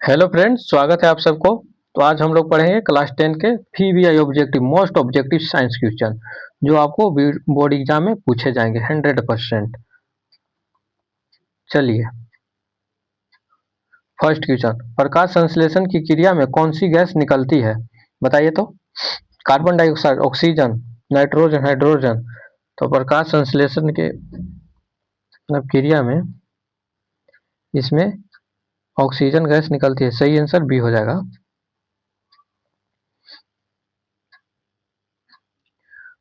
Hello friends, स्वागत है आप सबको। तो आज हम लोग पढ़ेंगे क्लास 10 के PVI objective most objective science question जो आपको बोर्ड एग्जाम में पूछे जाएंगे 100%। चलिए, फर्स्ट क्वेश्चन, प्रकाश संश्लेषण की क्रिया में कौन सी गैस निकलती है? बताइए तो। Carbon dioxide, oxygen, nitrogen, hydrogen. तो प्रकाश संश्लेषण के मतलब क्रिया में इसमें ऑक्सीजन गैस निकलती है। सही आंसर बी हो जाएगा।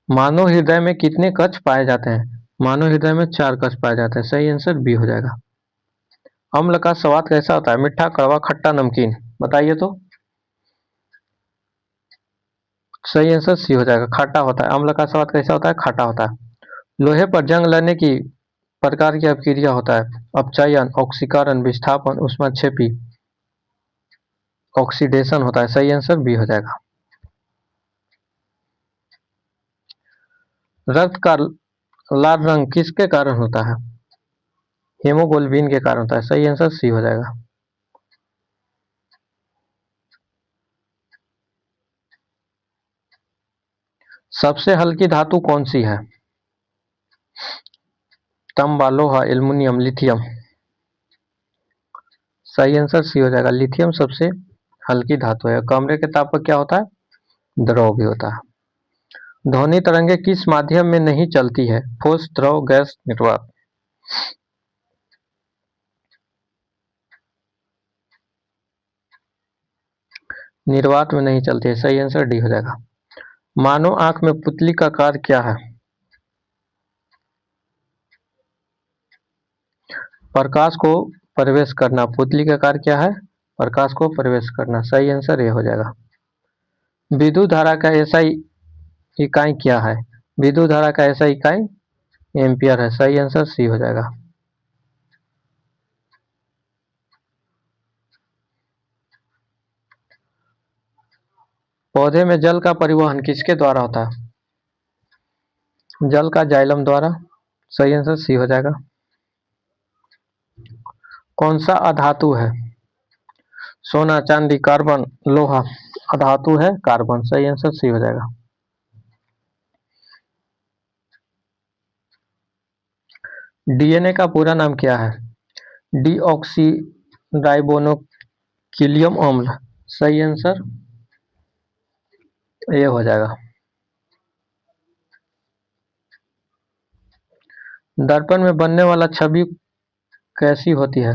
मानव हृदय में कितने कक्ष पाए जाते हैं? मानव हृदय में 4 कक्ष पाए जाते हैं। सही आंसर बी हो जाएगा। अम्ल का स्वाद कैसा होता है? मीठा, कड़वा, खट्टा, नमकीन। बताइए तो। सही आंसर सी हो जाएगा, खट्टा होता है। अम्ल का स्वाद कैसा होता है? खट्टा होता है। लोहे पर जंग लगने की प्रकार की अपक्रिया होता है? अपचयन, ऑक्सीकरण, विस्थापन, ऊष्माक्षेपी। ऑक्सीडेशन होता है। सही आंसर बी हो जाएगा। रक्त का लाल रंग किसके कारण होता है? हेमोग्लोबिन के कारण होता है। सही आंसर सी हो जाएगा। सबसे हल्की धातु कौन सी है? तांबा, लोहा, एल्युमिनियम, लिथियम। सही आंसर सी हो जाएगा। लिथियम सबसे हल्की धातु है। कमरे के ताप पर क्या होता है? द्रव भी होता है। ध्वनि तरंगे किस माध्यम में नहीं चलती है? ठोस, द्रव, गैस, निर्वात। निर्वात में नहीं चलती है। सही आंसर डी हो जाएगा। मानव आंख में पुतली का कार्य क्या है? प्रकाश को प्रवेश करना। पुतली का कार्य क्या है? प्रकाश को प्रवेश करना। सही आंसर ये हो जाएगा। विद्युत धारा का एसआई इकाई क्या है? विद्युत धारा का एसआई इकाई एम्पियर है। सही आंसर सी हो जाएगा। पौधे में जल का परिवहन किसके द्वारा होता है? जल का जाइलम द्वारा। सही आंसर सी हो जाएगा। कौन सा अधातु है? सोना, चांदी, कार्बन, लोहा। अधातु है कार्बन। सही आंसर सी हो जाएगा। डीएनए का पूरा नाम क्या है? डीऑक्सी राइबोन्यूक्लिक अम्ल। सही आंसर ये हो जाएगा। दर्पण में बनने वाला छवि कैसी होती है?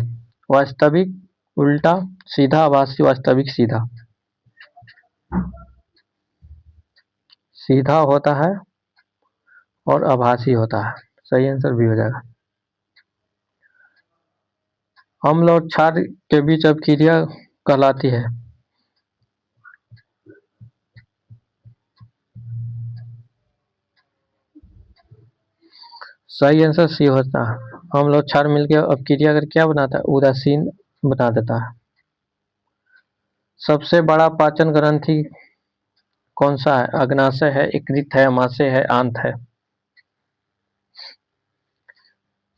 वास्तविक, उल्टा, सीधा, आभासी, वास्तविक, सीधा। सीधा होता है और आभासी होता है। सही आंसर भी हो जाएगा। अम्ल और क्षार के बीच अपक्रिया कहलाती है? सही आंसर सी होता है। अम्ल और क्षार मिलकर अपक्रिया कर क्या बनाता है? उदासीन बना देता है। सबसे बड़ा पाचन ग्रंथि कौन सा है? अग्नाशय है, यकृत है, अमाशय है, आंत है।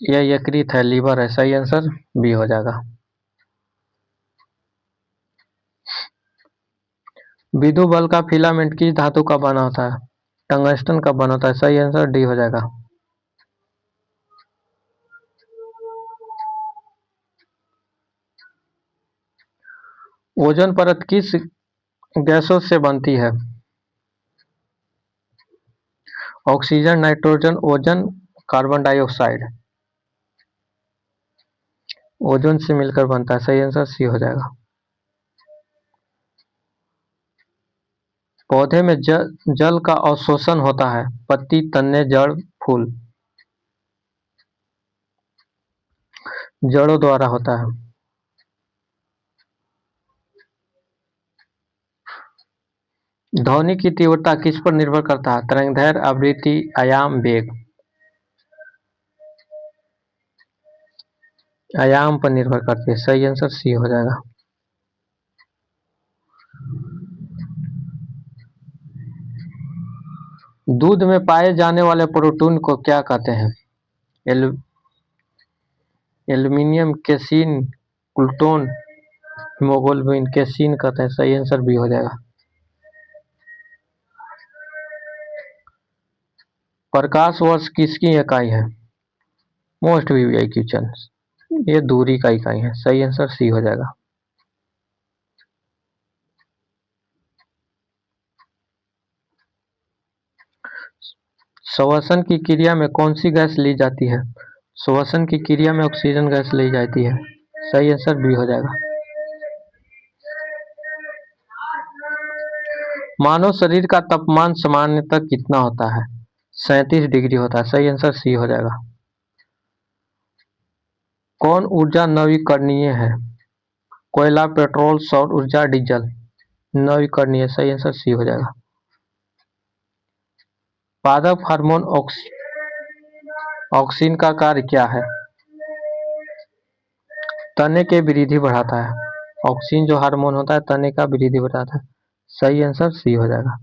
यह यकृत है, लीवर है। सही आंसर बी हो जाएगा। विद्युत बल्ब का फिलामेंट किस धातु का बना होता है? टंगस्टन का बना होता है। सही आंसर डी हो जाएगा। ओजोन परत किस गैसों से बनती है? Oxygen, nitrogen, ozone, carbon dioxide. Ozone से मिलकर बनता है। सही आंसर सी हो जाएगा। पौधे में जल का अवशोषण होता है? पत्ती, तने, जड़, फूल। जड़ों द्वारा होता है। ध्वनि की तीव्रता किस पर निर्भर करता है? तरंगदैर्घ्य, आवृत्ति, आयाम, वेग। आयाम पर निर्भर करती है। सही आंसर सी हो जाएगा। दूध में पाए जाने वाले प्रोटीन को क्या कहते हैं? एल्यूमिनियम, केसीन, ग्लूटोन, हीमोग्लोबिन कैसीन कहते हैं, सही आंसर बी हो जाएगा। प्रकाश वर्ष किसकी इकाई है? मोस्ट वीवीआई क्वेश्चन, ये दूरी का इकाई है, सही आंसर सी हो जाएगा। श्वसन की क्रिया में कौन सी गैस ली जाती है? श्वसन की क्रिया में ऑक्सीजन गैस ली जाती है, सही आंसर बी हो जाएगा। मानव शरीर का तापमान सामान्यतः कितना होता है? 37 डिग्री होता है, सही आंसर सी हो जाएगा। कौन ऊर्जा नवीकरणीय है? कोयला, पेट्रोल, सौर ऊर्जा, डीजल। नवीकरणीय, सही आंसर सी हो जाएगा। पादप हार्मोन ऑक्सिन का कार्य क्या है? तने के वृद्धि बढ़ाता है। ऑक्सिन जो हार्मोन होता है तने का वृद्धि बढ़ाता है, सही आंसर सी हो जाएगा।